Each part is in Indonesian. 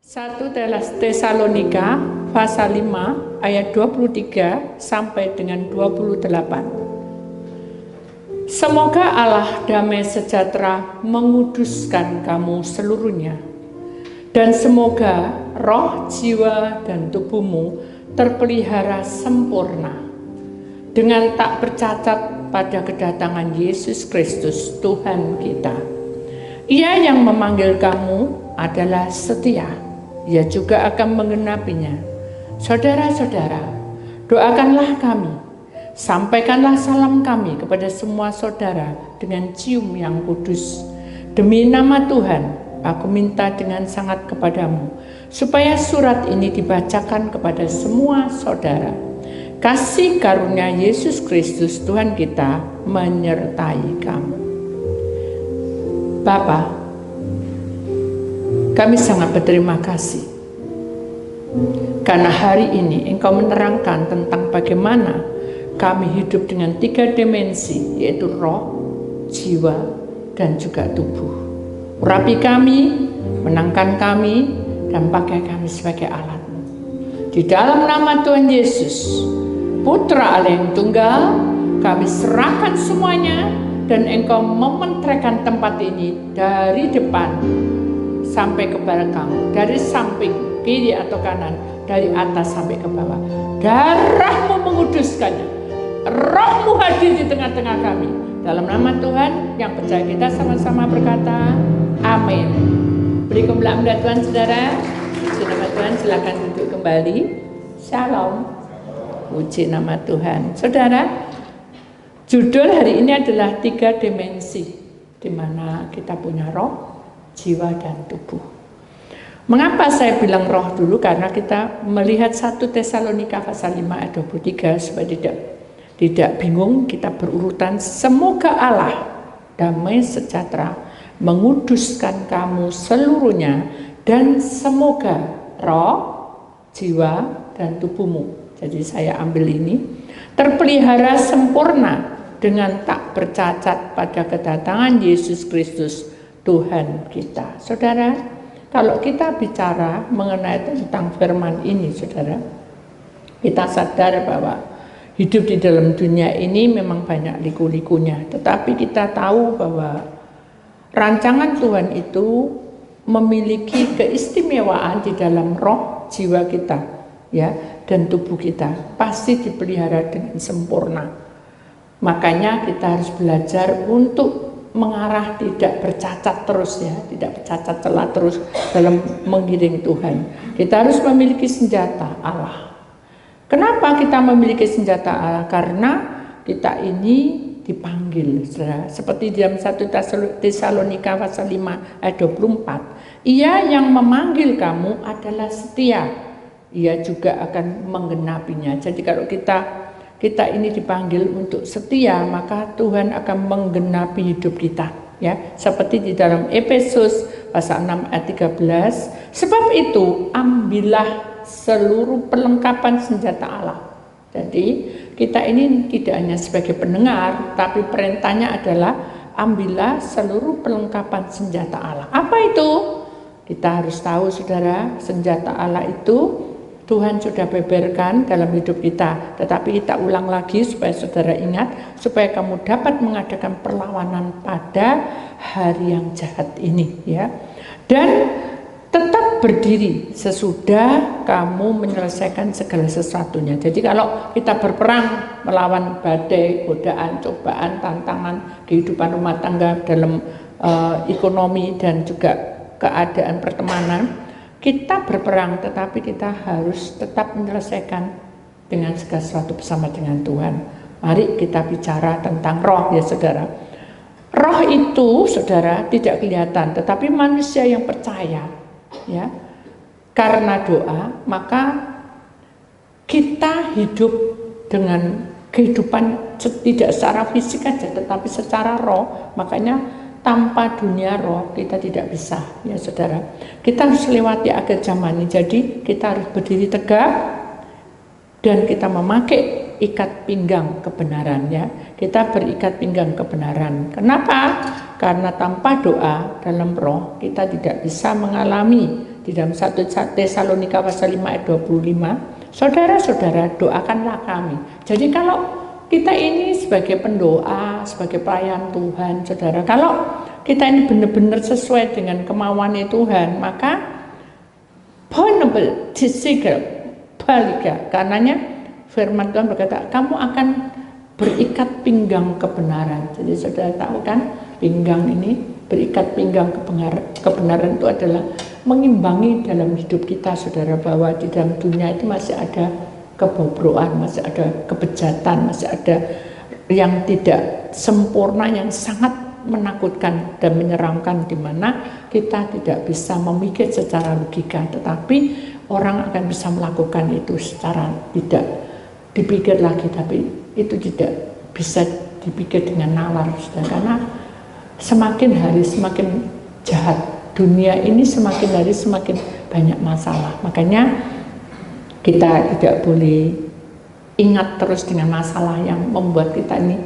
1 Tesalonika pasal 5 ayat 23 sampai dengan 28. Semoga Allah damai sejahtera menguduskan kamu seluruhnya, dan semoga roh, jiwa, dan tubuhmu terpelihara sempurna dengan tak bercacat pada kedatangan Yesus Kristus Tuhan kita. Ia yang memanggil kamu adalah setia. Ia juga akan menggenapinya. Saudara-saudara, doakanlah kami, sampaikanlah salam kami kepada semua saudara dengan cium yang kudus. Demi nama Tuhan, aku minta dengan sangat kepadamu, supaya surat ini dibacakan kepada semua saudara. Kasih karunia Yesus Kristus Tuhan kita menyertai kamu. Bapa, kami sangat berterima kasih karena hari ini Engkau menerangkan tentang bagaimana kami hidup dengan 3 dimensi, yaitu roh, jiwa, dan juga tubuh. Urapi kami, menangkan kami, dan pakai kami sebagai alat-Mu. Di dalam nama Tuhan Yesus, Putra Allah yang tunggal, kami serahkan semuanya, dan Engkau mementeraikan tempat ini dari depan sampai ke belakang, dari samping kiri atau kanan, dari atas sampai ke bawah. Darah-Mu menguduskannya, Roh-Mu hadir di tengah-tengah kami. Dalam nama Tuhan yang percaya, kita sama-sama berkata amin. Beri kemuliaan Tuhan, saudara. Puji nama Tuhan, silakan duduk kembali. Shalom. Puji nama Tuhan. Saudara, judul hari ini adalah 3 dimensi, di mana kita punya roh, jiwa, dan tubuh. Mengapa saya bilang roh dulu? Karena kita melihat 1 Tesalonika pasal 5 ayat 23, supaya tidak bingung, kita berurutan. Semoga Allah damai sejahtera menguduskan kamu seluruhnya, dan semoga roh, jiwa, dan tubuhmu. Jadi saya ambil ini, terpelihara sempurna dengan tak bercacat pada kedatangan Yesus Kristus Tuhan kita. Saudara, kalau kita bicara mengenai tentang firman ini, saudara, kita sadar bahwa hidup di dalam dunia ini memang banyak liku-likunya, tetapi kita tahu bahwa rancangan Tuhan itu memiliki keistimewaan di dalam roh, jiwa kita, ya, dan tubuh kita pasti dipelihara dengan sempurna. Makanya kita harus belajar untuk mengarah tidak bercacat terus, ya, tidak bercacat celah terus dalam mengiring Tuhan. Kita harus memiliki senjata Allah. Kenapa kita memiliki senjata Allah? Karena kita ini dipanggil, saudara. Seperti dalam 1 Tesalonika pasal 5 ayat 24. Ia yang memanggil kamu adalah setia. Ia juga akan menggenapinya. Jadi kalau kita ini dipanggil untuk setia, maka Tuhan akan menggenapi hidup kita, ya. Seperti di dalam Efesus pasal 6 ayat 13, sebab itu ambillah seluruh perlengkapan senjata Allah. Jadi kita ini tidak hanya sebagai pendengar, tapi perintahnya adalah ambillah seluruh perlengkapan senjata Allah. Apa itu? Kita harus tahu, saudara, senjata Allah itu Tuhan sudah beberkan dalam hidup kita, tetapi kita ulang lagi supaya saudara ingat, supaya kamu dapat mengadakan perlawanan pada hari yang jahat ini, ya. Dan tetap berdiri sesudah kamu menyelesaikan segala sesuatunya. Jadi kalau kita berperang melawan badai, godaan, cobaan, tantangan kehidupan rumah tangga, dalam ekonomi dan juga keadaan pertemanan, kita berperang, tetapi kita harus tetap menyelesaikan dengan segala sesuatu bersama dengan Tuhan. Mari kita bicara tentang roh, ya saudara. Roh itu, saudara, tidak kelihatan, tetapi manusia yang percaya, ya, karena doa, maka kita hidup dengan kehidupan tidak secara fisik aja, tetapi secara roh. Makanya tanpa dunia roh kita tidak bisa, ya saudara. Kita harus lewati akhir zaman ini. Jadi kita harus berdiri tegak dan kita memakai ikat pinggang kebenaran, ya. Kita berikat pinggang kebenaran. Kenapa? Karena tanpa doa dalam roh kita tidak bisa mengalami di dalam 1 Tesalonika pasal 5 ayat 25, saudara-saudara doakanlah kami. Jadi kalau kita ini sebagai pendoa, sebagai pelayan Tuhan, saudara, kalau kita ini benar-benar sesuai dengan kemauan Tuhan, maka Honorable Jessica Balika, karenanya firman Tuhan berkata, kamu akan berikat pinggang kebenaran. Jadi saudara tahu kan, pinggang ini, berikat pinggang kebenaran itu adalah mengimbangi dalam hidup kita, saudara, bahwa di dalam dunia itu masih ada kebobrokan, masih ada kebejatan, masih ada yang tidak sempurna, yang sangat menakutkan dan menyeramkan, di mana kita tidak bisa memikir secara logika, tetapi orang akan bisa melakukan itu secara tidak dipikir lagi, tapi itu tidak bisa dipikir dengan nalar, karena semakin hari semakin jahat dunia ini, semakin hari semakin banyak masalah. Makanya kita tidak boleh ingat terus dengan masalah yang membuat kita ini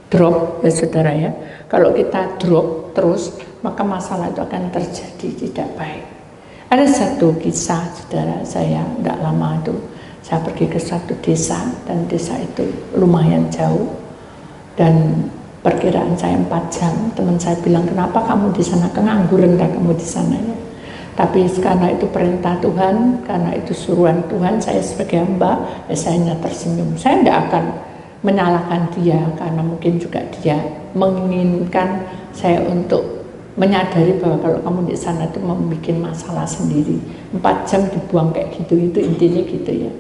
drop, ya saudara ya. Kalau kita drop terus, maka masalah itu akan terjadi tidak baik. Ada satu kisah, saudara, saya tidak lama itu saya pergi ke suatu desa, dan desa itu lumayan jauh, dan perkiraan saya 4 jam. Teman saya bilang, kenapa kamu di sana, kengangguran dah kamu di sana ya. Tapi karena itu perintah Tuhan, karena itu suruhan Tuhan, saya sebagai hamba, ya saya hanya tersenyum. Saya tidak akan menyalahkan dia, karena mungkin juga dia menginginkan saya untuk menyadari bahwa kalau kamu di sana itu membuat masalah sendiri. 4 jam dibuang kayak gitu, itu intinya gitu ya.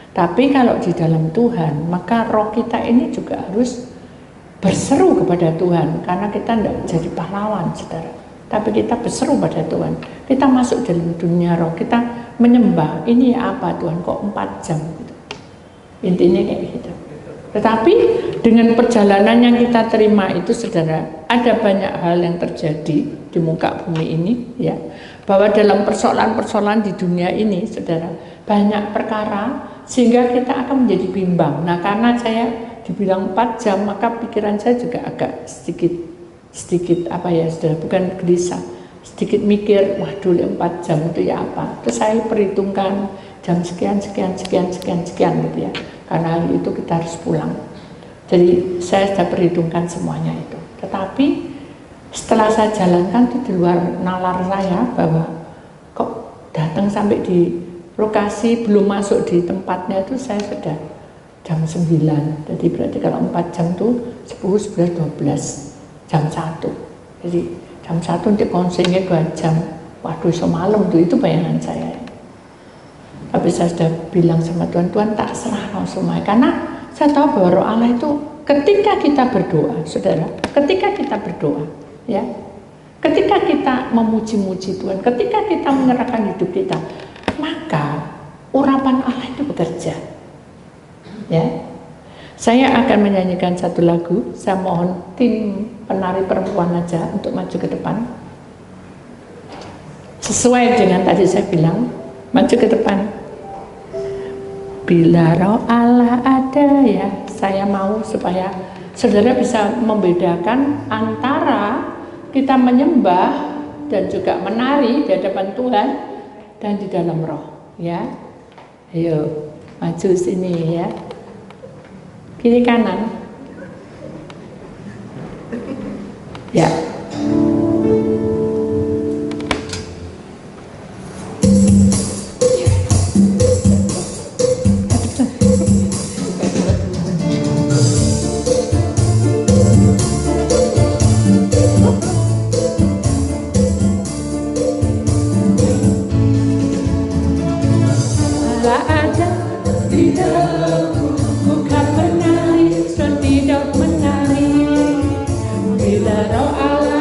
Tapi kalau di dalam Tuhan, maka roh kita ini juga harus berseru kepada Tuhan, karena kita tidak jadi pahlawan, saudara, tapi kita berseru pada Tuhan. Kita masuk dalam dunia roh, kita menyembah. Ini apa Tuhan, kok 4 jam gitu. Intinya kayak gitu. Tetapi dengan perjalanan yang kita terima itu, saudara, ada banyak hal yang terjadi di muka bumi ini ya, bahwa dalam persoalan-persoalan di dunia ini, saudara, banyak perkara sehingga kita akan menjadi bimbang. Nah, karena saya dibilang 4 jam, maka pikiran saya juga agak sedikit apa ya, saudara, bukan gelisah, sedikit mikir, waduh 4 jam itu ya apa. Terus saya perhitungkan jam sekian gitu ya, karena hari itu kita harus pulang. Jadi saya sudah perhitungkan semuanya itu. Tetapi setelah saya jalankan itu di luar nalar saya, bahwa kok datang sampai di lokasi, belum masuk di tempatnya itu saya sudah jam 9. Jadi berarti kalau 4 jam itu 10, 11, 12, jam 1. Jadi jam 1 untuk konselnya 2 jam. Waduh, semalam tuh, itu bayangan saya. Tapi saya sudah bilang sama Tuhan, Tuhan tak serah semuanya. Karena saya tahu bahwa roh Allah itu ketika kita berdoa, saudara, ketika kita berdoa, ya, ketika kita memuji-muji Tuhan, ketika kita menyerahkan hidup kita, maka urapan Allah itu bekerja. Ya, saya akan menyanyikan satu lagu. Saya mohon tim penari perempuan aja untuk maju ke depan. Sesuai dengan tadi saya bilang, maju ke depan. Bila roh Allah ada, ya, saya mau supaya saudara bisa membedakan antara kita menyembah dan juga menari di hadapan Tuhan dan di dalam roh, ya. Ayo maju sini ya, kiri kanan, ya. Bila roh Allah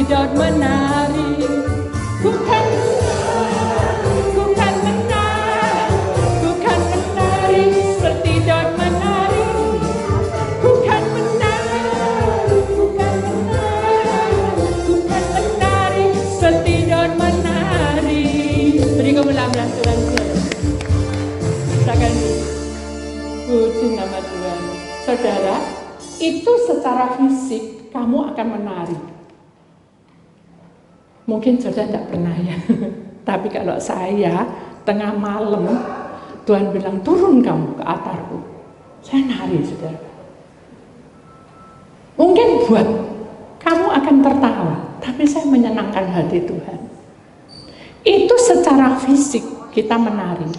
Daud menari. Bukan menari seperti Daud menari. Bukan menari seperti Daud menari. Beri kemuliaan Tuhan. Silakan. Puji nama Tuhan. Saudara, itu secara fisik kamu akan menari. Mungkin saudara tidak pernah ya. Tapi kalau saya tengah malam Tuhan bilang turun kamu ke altarku, saya nari, saudara. Mungkin buat kamu akan tertawa, tapi saya menyenangkan hati Tuhan. Itu secara fisik kita menari.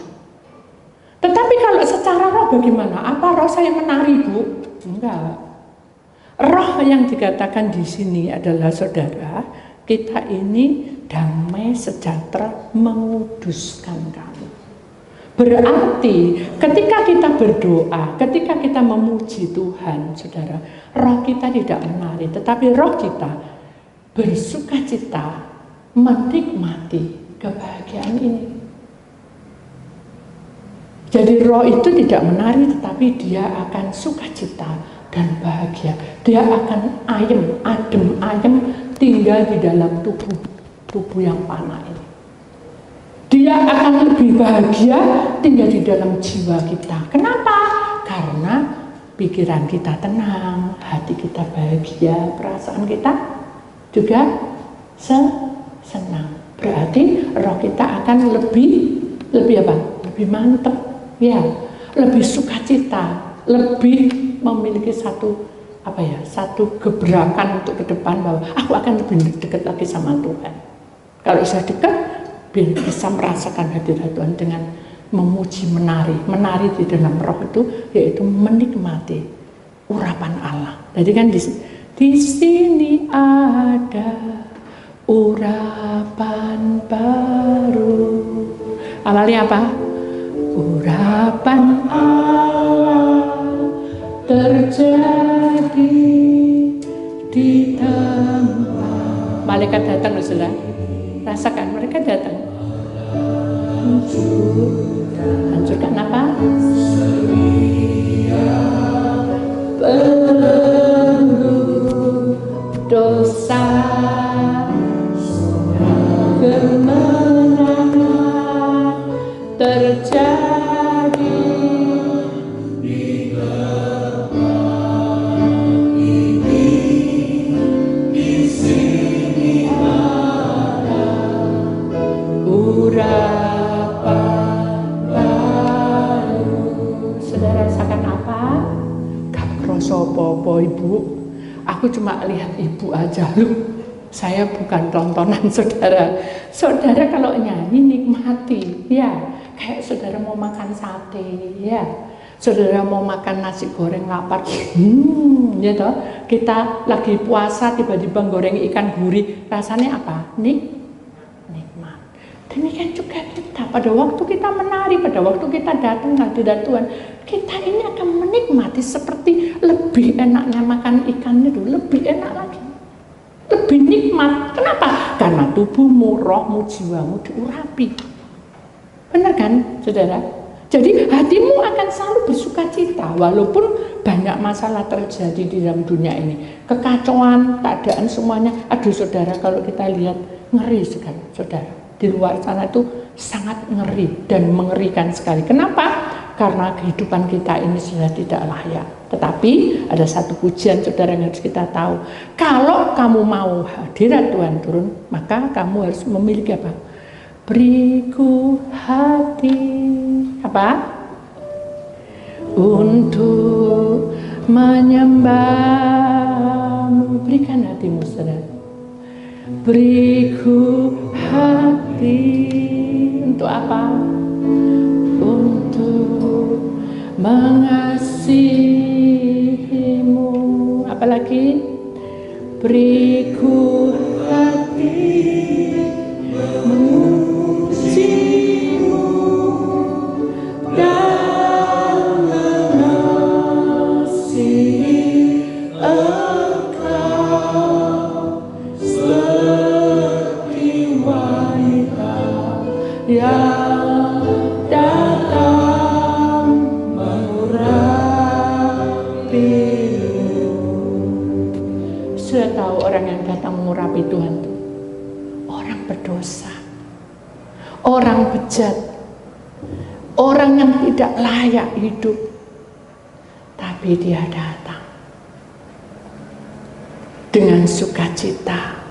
Tetapi kalau secara roh bagaimana? Apa roh saya menari, Bu? Enggak. Roh yang dikatakan di sini adalah, saudara, kita ini damai sejahtera menguduskan kamu. Berarti ketika kita berdoa, ketika kita memuji Tuhan, saudara, roh kita tidak menari, tetapi roh kita bersukacita menikmati kebahagiaan ini. Jadi roh itu tidak menari, tetapi dia akan sukacita dan bahagia. Dia akan adem tinggal di dalam tubuh yang panah ini. Dia akan lebih bahagia tinggal di dalam jiwa kita. Kenapa? Karena pikiran kita tenang, hati kita bahagia, perasaan kita juga senang. Berarti roh kita akan lebih apa? Lebih mantap, ya, lebih sukacita, lebih memiliki satu gebrakan untuk ke depan bahwa aku akan lebih dekat lagi sama Tuhan. Kalau saya dekat, bisa merasakan hadirat Tuhan dengan memuji, menari di dalam roh itu, yaitu menikmati urapan Allah. Jadi kan di sini ada urapan baru. Awalnya apa? Urapan Allah terjadi di tempat. Malaikat datang, saudara. Rasakan, mereka datang. Hancurkan apa? Penuh dosa, kemenangan terjadi di tempat ini. Di sini ada urapan baru. Saudara rasakan apa? Gak kerasa apa-apa, Ibu. Aku cuma lihat Ibu aja loh. Saya bukan tontonan, saudara. Saudara kalau nyanyi nikmati, ya. Kayak saudara mau makan sate, ya. Saudara mau makan nasi goreng lapar, ya toh. Kita lagi puasa tiba-tiba goreng ikan gurih, rasanya apa? Nikmat. Demikian juga kita pada waktu kita menari, pada waktu kita datang hadirat Tuhan, kita ini akan menikmati seperti lebih enaknya makan ikan itu, lebih enak lagi. Lebih nikmat. Kenapa? Karena tubuhmu, rohmu, jiwamu diurapi. Benar kan, saudara? Jadi hatimu akan selalu bersukacita walaupun banyak masalah terjadi di dalam dunia ini. Kekacauan, keadaan semuanya. Aduh saudara, kalau kita lihat ngeri sekali, saudara. Di luar sana itu sangat ngeri dan mengerikan sekali. Kenapa? Karena kehidupan kita ini sudah tidak layak. Tetapi ada satu pujian, saudara, yang harus kita tahu. Kalau kamu mau hadirat Tuhan turun, maka kamu harus memiliki apa? Beriku hati apa? Untuk menyembahmu. Berikan hatimu, saudara. Beriku hati untuk apa? Untuk mengasihimu. Apalagi? Beriku hati memujimu dan mengasihi Engkau. yang datang mengurapimu. Sudah tahu orang yang datang mengurapi Tuhan itu orang berdosa, orang bejat, orang yang tidak layak hidup, tapi dia datang dengan sukacita.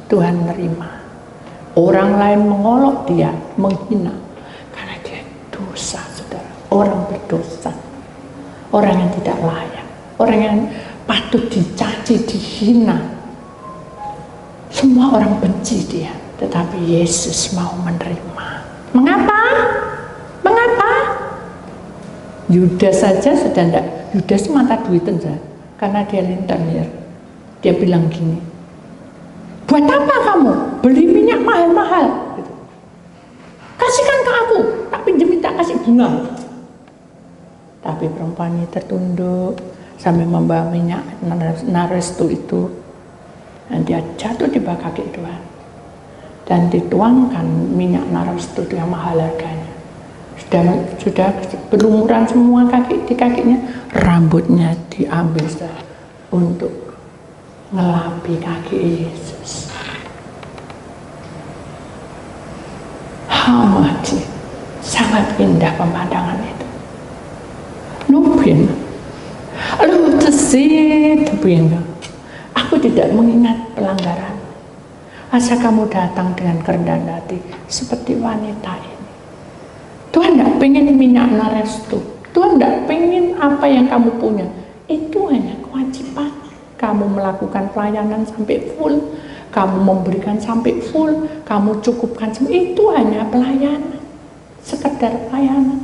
Tuhan menerima. Orang lain mengolok dia, menghina, karena dia dosa, saudara. Orang berdosa, orang yang tidak layak, orang yang patut dicaci, dihina. Semua orang benci dia, tetapi Yesus mau menerima. Mengapa? Mengapa? Yudas saja sudah tidak. Yudas mata duitan saja, karena dia lintanir. Dia bilang gini, buat apa kamu beli minyak mahal-mahal? Gitu. Kasihkan ke aku, tak pinjam, tak kasih bunga. Tapi perempuan ini tertunduk sambil membawa minyak narestu itu, dan dia jatuh di bawah kaki Tuhan dan dituangkan minyak narestu itu yang mahal harganya. Sudah berlumuran semua di kakinya, rambutnya diambil untuk ngelapi kaki Yesus. Hamadi, sangat indah pemandangan itu. Nubin, lalu tersih tebing. Aku tidak mengingat pelanggaran. Asal kamu datang dengan kerendahan hati seperti wanita ini. Tuhan tidak pengen minyak narestu. Tuhan tidak pengen apa yang kamu punya. Itu hanya kewajiban. Kamu melakukan pelayanan sampai full, kamu memberikan sampai full, kamu cukupkan semua. Itu hanya pelayanan, sekedar pelayanan,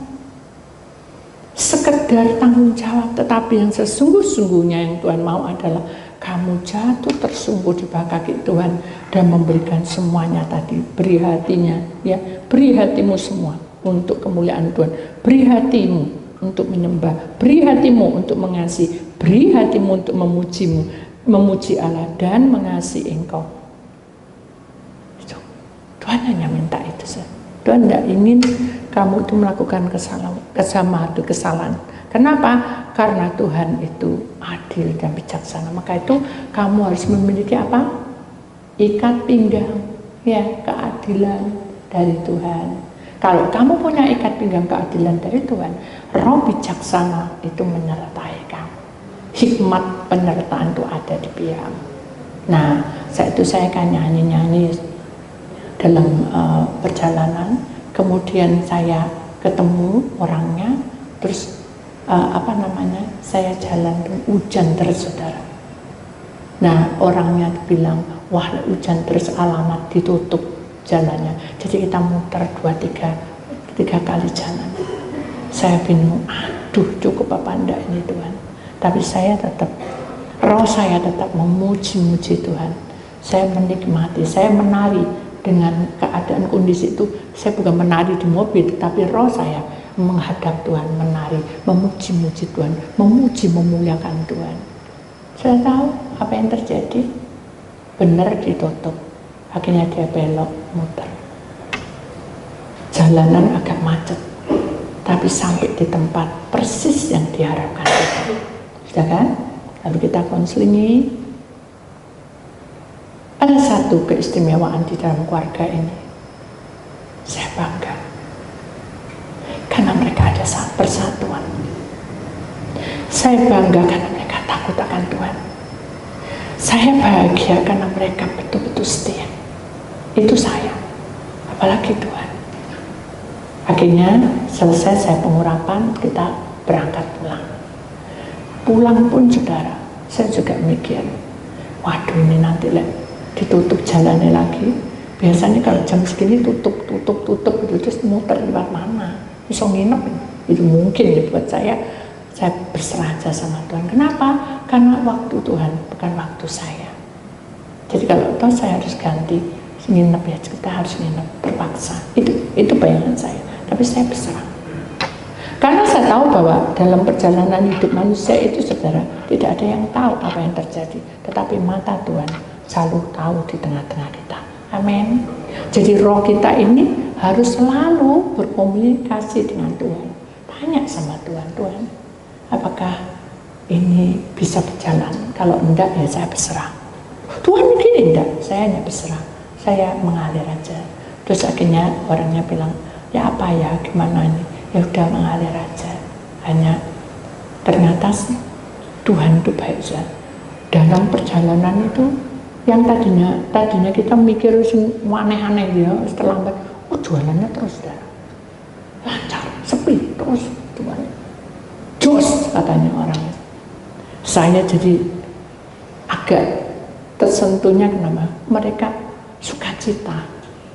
sekedar tanggung jawab. Tetapi yang sesungguh-sungguhnya yang Tuhan mau adalah kamu jatuh tersungguh di bawah kaki Tuhan dan memberikan semuanya tadi. Beri hatinya, ya, beri hatimu semua untuk kemuliaan Tuhan. Beri hatimu untuk menyembah, beri hatimu untuk mengasihi, beri hatimu untuk memujimu, memuji Allah dan mengasihi engkau. Itu. Tuhan hanya minta itu saja. Tuhan tidak ingin kamu itu melakukan kesalahan. Kenapa? Karena Tuhan itu adil dan bijaksana. Maka itu kamu harus memiliki apa? Ikat pinggang, ya, keadilan dari Tuhan. Kalau kamu punya ikat pinggang keadilan dari Tuhan, Roh bijaksana itu menyertai kamu. Hikmat penyertaan itu ada di pihakmu. Nah, saat itu saya akan nyanyi-nyanyi dalam perjalanan. Kemudian saya ketemu orangnya, terus saya jalan, hujan terus, saudara. Nah, orangnya bilang, wah, hujan terus, alamat ditutup jalannya. Jadi kita muter tiga kali jalan. Saya bingung, aduh, cukup apa enggak ini Tuhan. Tapi roh saya tetap memuji-muji Tuhan. Saya menikmati, saya menari dengan keadaan kondisi itu. Saya bukan menari di mobil, tapi roh saya menghadap Tuhan, menari, memuji-muji Tuhan, memuliakan Tuhan. Saya tahu apa yang terjadi. Benar ditutup. Akhirnya dia belok, muter. Jalanan agak macet, tapi sampai di tempat persis yang diharapkan Tuhan. Sudah kan? Lalu kita konselingi. Ada satu keistimewaan di dalam keluarga ini. Saya bangga. Karena mereka ada persatuan. Saya bangga karena mereka takut akan Tuhan. Saya bahagia karena mereka betul-betul setia. Itu saya, apalagi Tuhan. Akhirnya selesai saya pengurapan, kita berangkat pulang. Pulang pun, saudara, saya juga mikir, waduh, ini nanti ditutup jalannya lagi. Biasanya kalau jam segini tutup itu, terus muter lewat mana? Bisa nginep, itu mungkin ya buat saya. Saya berserah aja sama Tuhan. Kenapa? Karena waktu Tuhan bukan waktu saya. Jadi kalau toh saya harus ganti nginep, ya kita harus nginep terpaksa. Itu bayangan saya. Tapi saya berserah. Karena saya tahu bahwa dalam perjalanan hidup manusia itu, saudara, tidak ada yang tahu apa yang terjadi. Tetapi mata Tuhan selalu tahu di tengah-tengah kita. Amin. Jadi roh kita ini harus selalu berkomunikasi dengan Tuhan. Tanya sama Tuhan, Tuhan, apakah ini bisa berjalan? Kalau enggak, ya saya berserah. Tuhan mungkin enggak, saya hanya berserah. Saya mengalir aja. Terus akhirnya orangnya bilang, ya apa ya, gimana ini? Ya udah mengalir aja. Hanya ternyata Tuhan itu baik saja. Dalam perjalanan itu, yang tadinya kita mikir aneh-aneh ya, setelah jualannya terus dah lancar, sepi terus Tuhan. Jos katanya orangnya. Saya jadi agak tersentuhnya kenapa? Mereka sukacita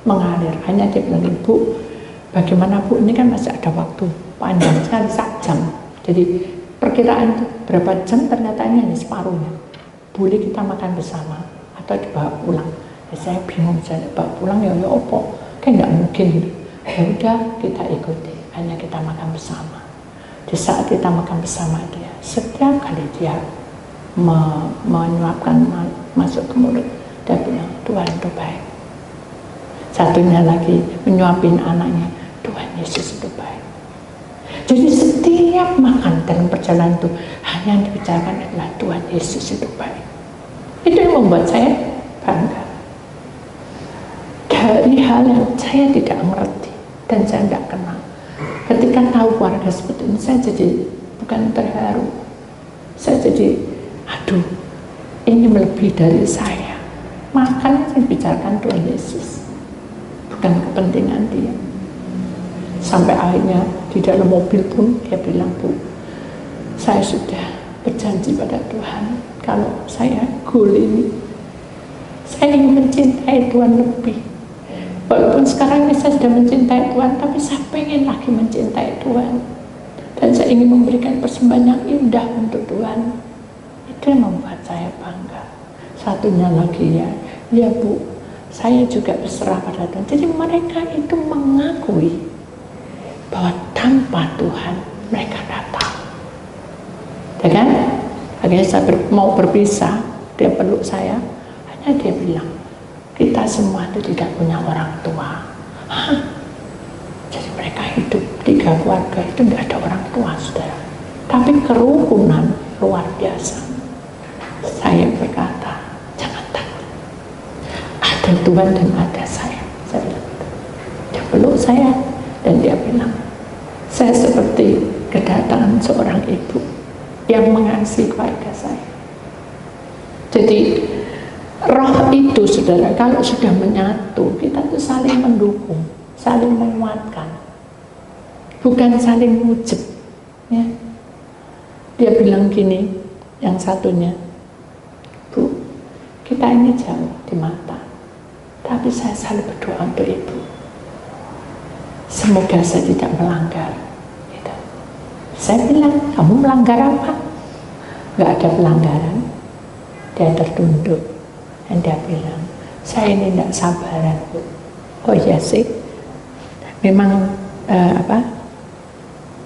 mengalir. Hanya dia bilang, Ibu, bagaimana Bu, ini kan masih ada waktu panjang sekali, 1 jam. Jadi perkiraan itu berapa jam, ternyata ini hanya separuhnya. Boleh kita makan bersama atau dibawa pulang. Ya, saya bingung, saya bawa pulang ya opo, kayak nggak mungkin gitu. Ya udah kita ikuti, hanya kita makan bersama. Di saat kita makan bersama dia, setiap kali dia menyuapkan masuk ke mulut, dia bilang Tuhan itu baik. Satunya lagi menyuapin anaknya, Tuhan Yesus itu baik. Jadi setiap makan dalam perjalanan itu hanya yang dibicarakan adalah Tuhan Yesus itu baik. Itu yang membuat saya bangga. Dari hal yang saya tidak mengerti dan saya tidak kenal. Ketika tahu keluarga seperti ini, saya jadi bukan terharu. Saya jadi, aduh, ini melebihi dari saya. Makanya saya bicarakan Tuhan Yesus, bukan kepentingan dia. Sampai akhirnya di dalam mobil pun dia bilang, Bu, saya sudah berjanji pada Tuhan, kalau saya goal ini, saya ingin mencintai Tuhan lebih. Walaupun sekarang ini saya sudah mencintai Tuhan, tapi saya pengen lagi mencintai Tuhan. Dan saya ingin memberikan persembahan yang indah untuk Tuhan. Itu yang membuat saya bangga. Satunya lagi ya Bu, saya juga berserah pada Tuhan. Jadi mereka itu mengakui bahwa tanpa Tuhan mereka datang. Ya kan? Akhirnya saya mau berpisah, dia peluk saya, hanya dia bilang, kita semua itu tidak punya orang tua. Hah? Jadi mereka hidup 3 keluarga itu tidak ada orang tua, saudara. Tapi kerukunan luar biasa. Saya berkata, jangan takut. Ada Tuhan dan ada saya. Saya bilang, dia peluk saya dan dia bilang, saya seperti kedatangan seorang ibu yang mengasihi keluarga saya. Jadi roh itu, saudara, kalau sudah menyatu, kita tuh saling mendukung, saling menguatkan, bukan saling mujib. Ya. Dia bilang gini, yang satunya, Bu, kita ini jauh di mata, tapi saya selalu berdoa untuk Ibu. Semoga saya tidak melanggar. Gitu. Saya bilang, kamu melanggar apa? Gak ada pelanggaran. Dia tertunduk. Dan dia bilang, saya ini tidak sabaran, Bu. Oh iya sih, memang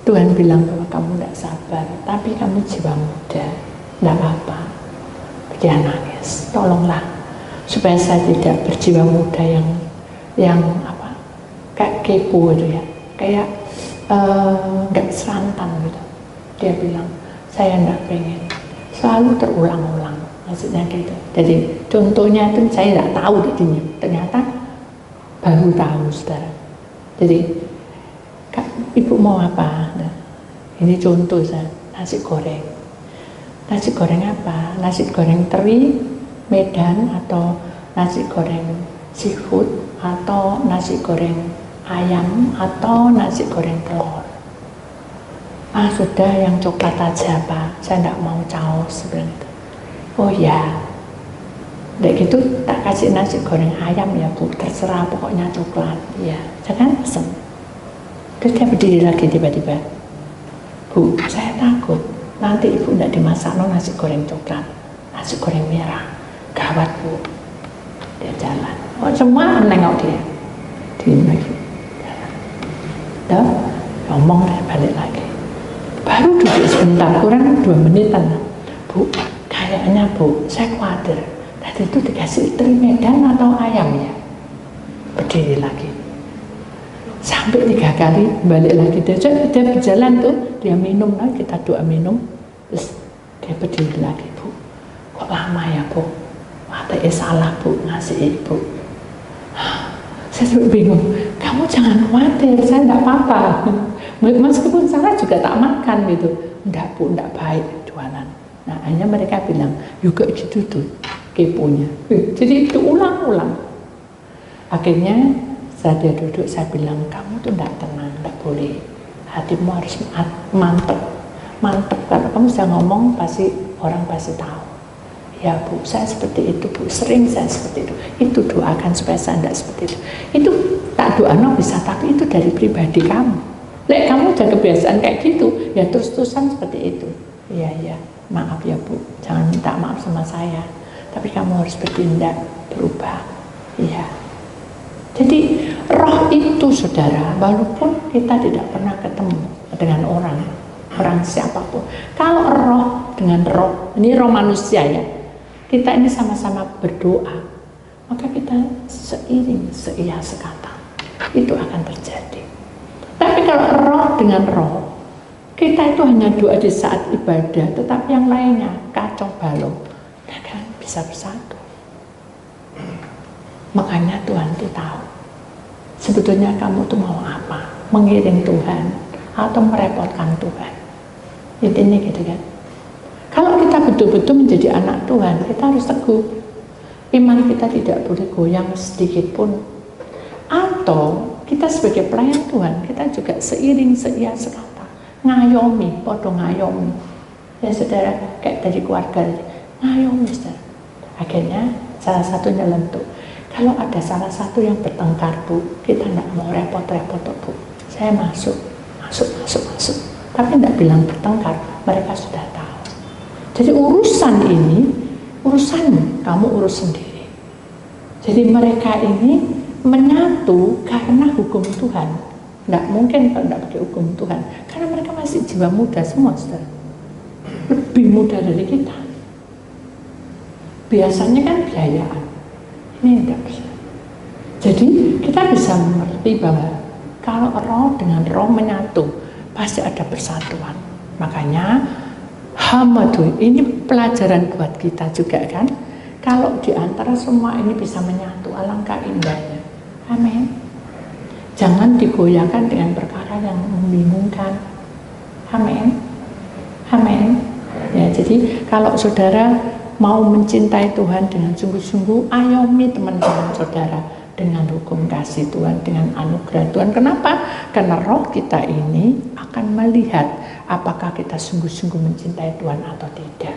Tuhan bilang bahwa kamu tidak sabar, tapi kamu jiwa muda, tidak apa-apa. Dia nangis, tolonglah supaya saya tidak berjiwa muda yang kayak kepo gitu ya, kayak nggak serantan gitu. Dia bilang, saya tidak pengen selalu terulang-ulang. Maksudnya gitu. Jadi contohnya itu saya tidak tahu didinya, ternyata baru tahu, saudara. Jadi Kak, Ibu mau apa? Nah, ini contoh saya, nasi goreng. Nasi goreng apa? Nasi goreng teri Medan, atau nasi goreng seafood, atau nasi goreng ayam, atau nasi goreng telur. Sudah yang coklat aja Pak, saya tidak mau caos sebenarnya. Oh ya, udah gitu tak kasih nasi goreng ayam ya Bu, terserah pokoknya coklat. Ya, jangan pesen. Terus dia berdiri lagi tiba-tiba, Bu, saya takut nanti Ibu tidak dimasak nasi goreng coklat, nasi goreng merah, gawat Bu. Dia jalan, oh semua menengok dia, diem lagi, jalan. Dah, ngomong dan balik lagi. Baru duduk sebentar, kurang 2 menitan, Bu. Kayaknya Bu, saya khawatir tadi itu dikasih teri Medan atau ayam ya. berdiri lagi. Sampai 3 kali balik lagi. Dia berjalan tuh, dia minum, nah kita doa minum, terus dia berdiri lagi. Bu, kok lama ya Bu? Katanya salah Bu, ngasih Ibu. Saya sampai bingung, kamu jangan khawatir, saya enggak apa-apa. Meskipun salah juga tak makan gitu. Enggak Bu, enggak baik jualan. Nah hanya mereka bilang, juga gitu tuh keponya. Jadi itu ulang-ulang. Akhirnya saat dia duduk, saya bilang, kamu tuh enggak tenang, enggak boleh. Hatimu harus mantep. Mantep, kalau kamu sudah ngomong, orang pasti tahu. Ya Bu, saya seperti itu Bu, sering saya seperti itu. Itu doakan supaya saya enggak seperti itu. Itu tak doa bisa, tapi itu dari pribadi kamu. Lek kamu udah kebiasaan kayak gitu, ya terus-terusan seperti itu. Iya, maaf ya Bu, jangan minta maaf sama saya. Tapi kamu harus bertindak, berubah. Iya. Jadi roh itu saudara, walaupun kita tidak pernah ketemu dengan orang siapapun, kalau roh dengan roh, ini roh manusia ya, kita ini sama-sama berdoa, maka kita seiring seia sekata, itu akan terjadi. Tapi kalau roh dengan roh, kita itu hanya doa di saat ibadah, tetapi yang lainnya kacau balau, ya kan bisa bersatu. Makanya Tuhan itu tahu sebetulnya kamu tuh mau apa, mengiring Tuhan atau merepotkan Tuhan. Intinya gitu kan. Kalau kita betul-betul menjadi anak Tuhan, kita harus teguh. Iman kita tidak boleh goyang sedikit pun. Atau kita sebagai pelayan Tuhan, kita juga seiring seia sekata, ngayomi, podo ngayomi. Ya saudara, kayak dari keluarga, ngayomi saudara. Akhirnya salah satunya lentuk. Kalau ada salah satu yang bertengkar Bu, kita tidak mau repot-repot Bu. Saya masuk. Tapi tidak bilang bertengkar, mereka sudah tahu. Jadi urusan ini, urusanmu, kamu urus sendiri. Jadi mereka ini menyatu karena hukum Tuhan. Tidak mungkin kalau tidak pakai hukum Tuhan, karena mereka masih jiwa muda semua, saudara. Lebih muda dari kita. Biasanya kan biayaan. Ini tidak bisa. Jadi kita bisa mengerti bahwa kalau roh dengan roh menyatu, pasti ada persatuan. Makanya Hamadu, ini pelajaran buat kita juga kan. Kalau di antara semua ini bisa menyatu, alangkah indahnya. Amin. Jangan digoyahkan dengan perkara yang membingungkan. Amin. Amin. Ya, jadi kalau saudara mau mencintai Tuhan dengan sungguh-sungguh, ayomi teman-teman saudara dengan hukum kasih Tuhan, dengan anugerah Tuhan. Kenapa? Karena roh kita ini akan melihat apakah kita sungguh-sungguh mencintai Tuhan atau tidak.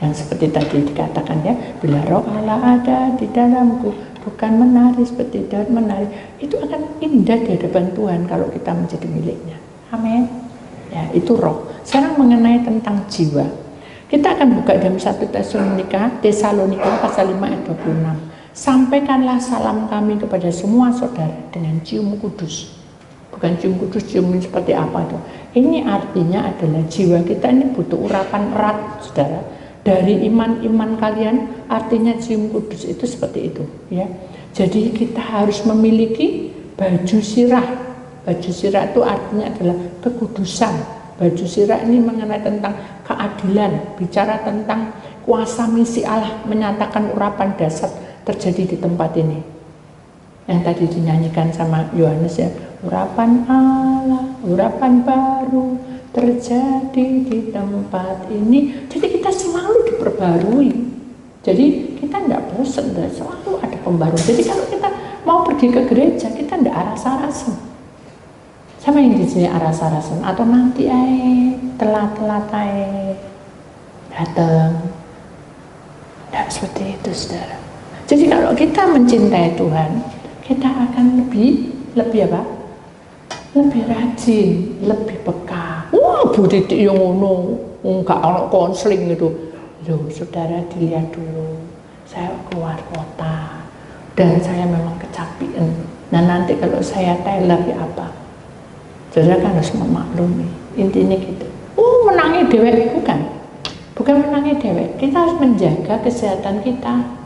Yang seperti tadi dikatakan ya, bila roh Allah ada di dalamku, bukan menari seperti Daud menari, itu akan indah di hadapan Tuhan kalau kita menjadi miliknya. Amin. Ya, itu roh. Sekarang mengenai tentang jiwa. Kita akan buka dalam 1 Tesalonika pasal 5 ayat 26. Sampaikanlah salam kami kepada semua saudara dengan cium kudus. Bukan cium kudus, cium seperti apa itu. Ini artinya adalah jiwa kita ini butuh urapan erat, saudara. Dari iman-iman kalian, artinya cium kudus itu seperti itu. Ya. Jadi kita harus memiliki baju sirah. Baju sirah itu artinya adalah kekudusan. Baju sirah ini mengenai tentang keadilan, bicara tentang kuasa misi Allah, menyatakan urapan dasar terjadi di tempat ini. Yang tadi dinyanyikan sama Yohanes ya, urapan Allah, urapan baru terjadi di tempat ini. Jadi kita selalu diperbarui. Jadi kita tidak bosan, selalu ada pembaruan. Jadi kalau kita mau pergi ke gereja, kita tidak rasa-rasa. Sama yang di sini aras-arasan atau nanti telat-telat datang. Tidak seperti itu, saudara. Jadi kalau kita mencintai Tuhan, kita akan lebih apa? Lebih rajin, lebih peka. Wah, Bu Titik yang ngono, enggak ono konseling gitu. Loh, saudara dilihat dulu. Saya keluar kota dan saya memang kecapean. Nah, nanti kalau saya teler ya apa? Saudara kan harus memaklumi, intinya gitu. Menangi dewek, bukan menangi dewek. Kita harus menjaga kesehatan kita.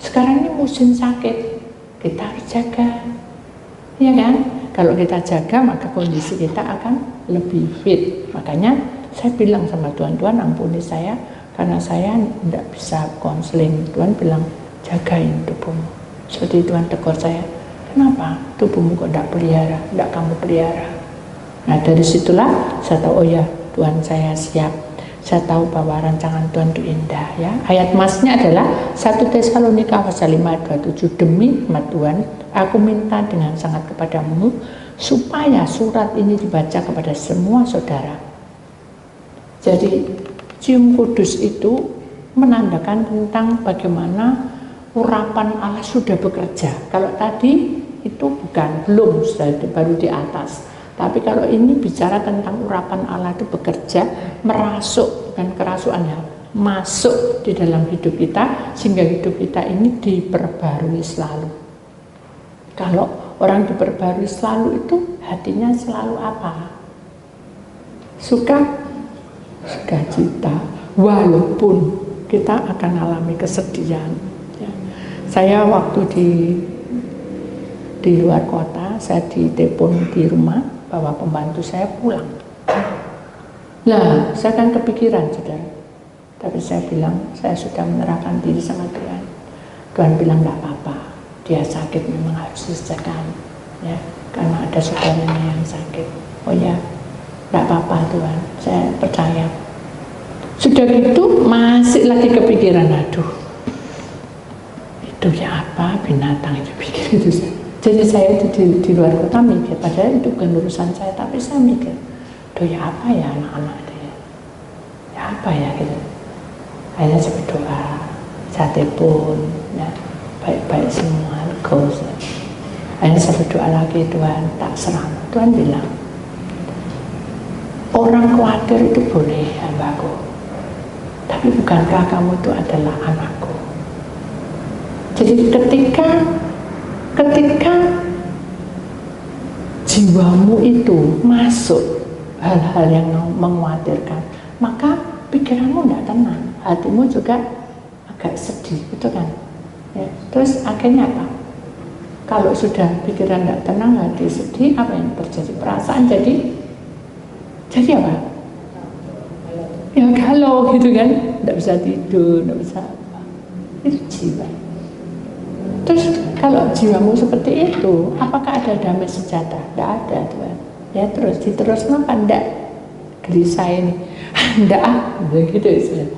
Sekarang ini musim sakit, kita harus jaga, ya kan? Kalau kita jaga maka kondisi kita akan lebih fit. Makanya saya bilang sama Tuhan, Tuhan ampuni saya karena saya tidak bisa konseling. Tuhan bilang jagain tubuhmu. Seperti Tuhan tegur saya, kenapa tubuhmu kok tidak pelihara, tidak kamu pelihara. Nah dari situlah saya tahu, oh ya Tuhan saya siap. Saya tahu bahwa rancangan Tuhan itu indah ya. Ayat masnya adalah 1 Tesalonika pasal 5 ayat 27. Demi hikmat Tuhan, aku minta dengan sangat kepadamu supaya surat ini dibaca kepada semua saudara. Jadi cium kudus itu menandakan tentang bagaimana urapan Allah sudah bekerja. Kalau tadi itu belum, baru di atas. Tapi kalau ini bicara tentang urapan Allah itu bekerja, merasuk, bukan kerasukan ya, masuk di dalam hidup kita, sehingga hidup kita ini diperbarui selalu. Kalau orang diperbarui selalu itu hatinya selalu apa? Sukacita, walaupun kita akan alami kesedihan. Ya. Saya waktu di luar kota, saya ditelepon di rumah bahwa pembantu saya pulang. Nah, saya kan kepikiran, saudara. Tapi saya bilang, saya sudah menyerahkan diri sama Tuhan. Tuhan bilang, enggak apa-apa. Dia sakit memang harus diselesaikan. Ya, karena ada saudaranya yang sakit. Oh ya, enggak apa-apa Tuhan. Saya percaya. Sudah gitu, masih lagi kepikiran, aduh. Itu ya apa, binatang itu pikir itu saya. Jadi saya itu di luar kota mikir, padahal itu bukan urusan saya, tapi saya mikir, doa ya apa ya anak-anak itu ya apa ya gitu. Akhirnya saya berdoa, saya telepon, ya, baik-baik semua, goes. Akhirnya saya berdoa lagi, Tuhan tak serang. Tuhan bilang, orang khawatir itu boleh hambaku, tapi bukankah kamu itu adalah anakku. Jadi ketika jiwamu itu masuk hal-hal yang mengkhawatirkan, maka pikiranmu tidak tenang, hatimu juga agak sedih, gitu kan? Ya. Terus akhirnya apa? Kalau sudah pikiran tidak tenang, hati sedih, apa yang terjadi? Perasaan jadi apa? Ya galau gitu kan? Tidak bisa tidur, tidak bisa apa? Itu jiwa. Terus kalau jiwamu seperti itu, apakah ada damai sejahtera? Tidak ada, Tuhan. Ya terus diteruskan apa? Tidak gelisah ini. Tidak begitu istilah.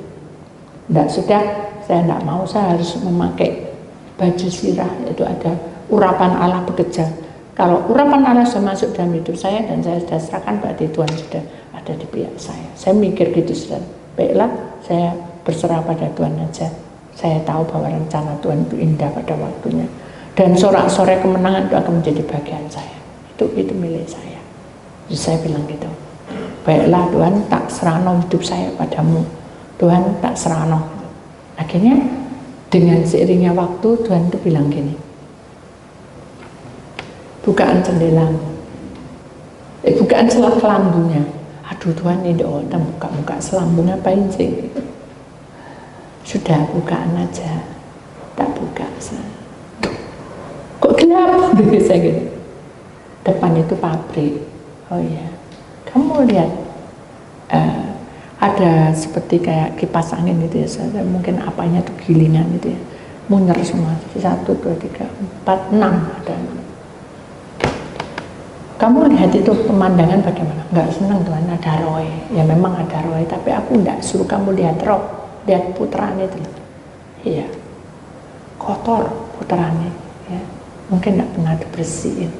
Tidak sudah, saya tidak mau, saya harus memakai baju sirah, yaitu ada urapan Allah bekerja. Kalau urapan Allah sudah masuk dalam hidup saya dan saya sudah serahkan, berarti Tuhan sudah ada di pihak saya. Saya mikir gitu, sudah. Baiklah, saya berserah pada Tuhan aja. Saya tahu bahwa rencana Tuhan itu indah pada waktunya. Dan sorak-sorai kemenangan itu akan menjadi bagian saya. Itu milik saya. Jadi saya bilang gitu. Baiklah Tuhan, tak serahno hidup saya padamu. Tuhan tak serahno. Akhirnya dengan seiringnya waktu Tuhan itu bilang gini. Bukaan jendelamu. Bukaan selat kelambunya. Aduh Tuhan ini kita buka selambu ngapain sih? Sudah bukaan aja, tak buka. Kok gelap? Saya gitu. Depan itu pabrik. Oh iya, kamu lihat ada seperti kayak kipas angin gitu ya. Mungkin apanya tuh gilingan gitu ya. Munyer semua. 1, 2, 3, 4, 6 ada. Kamu lihat itu pemandangan bagaimana? Enggak senang Tuhan, ada roy. Ya memang ada roy, tapi aku enggak suruh kamu lihat roy. Lihat putraan itu, iya, kotor putraan ya, mungkin tidak pernah dibersihin.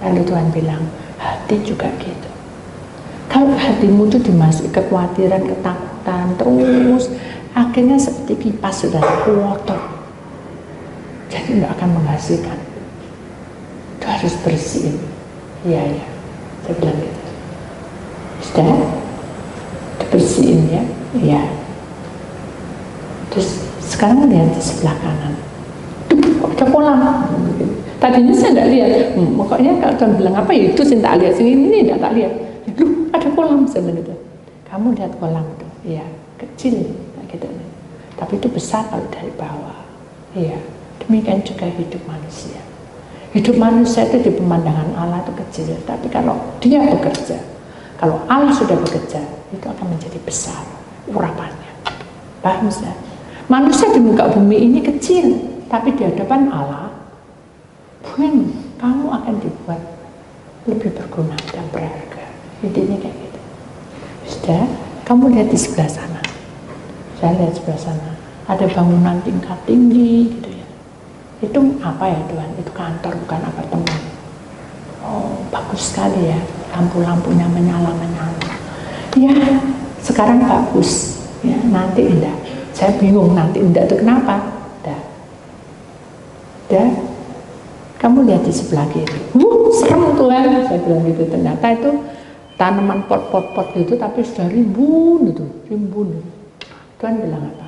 Lalu Tuhan bilang, hati juga gitu. Kalau hatimu itu dimasuki kekhawatiran, ketakutan, terus akhirnya seperti kipas sudah kotor, jadi tidak akan menghasilkan. Itu harus bersihin. Iya, saya bilang gitu. Sudah dibersihin ya, iya. Terus sekarang lihat di sebelah kanan, kok ada kolam. Tadinya saya tidak lihat. Pokoknya kalau Tuhan bilang apa ya itu saya tak lihat, ini tidak tak lihat. Loh, ada kolam sebenarnya itu. Kamu lihat kolam itu, iya kecil, gitu. Tapi itu besar kalau dari bawah. Iya, Demikian juga hidup manusia. Hidup manusia itu di pemandangan Allah itu kecil, tapi kalau dia bekerja, kalau Allah sudah bekerja, itu akan menjadi besar urapannya. Paham ya? Manusia di muka bumi ini kecil, tapi di hadapan Allah, kamu akan dibuat lebih berguna dan berharga. Intinya kayak gitu. Sudah, kamu lihat di sebelah sana. Saya lihat sebelah sana. Ada bangunan tingkat tinggi gitu ya. Itu apa ya Tuhan? Itu kantor bukan apartemen. Oh, bagus sekali ya. Lampu-lampunya menyala-menyala. Ya, sekarang bagus. Ya, nanti enggak. Saya bingung nanti enggak itu kenapa? Dah. Kamu lihat di sebelah kiri. Serem Tuhan. Saya bilang gitu. Ternyata itu tanaman pot-pot itu tapi sudah rimbun itu, rimbun. Tuhan bilang apa?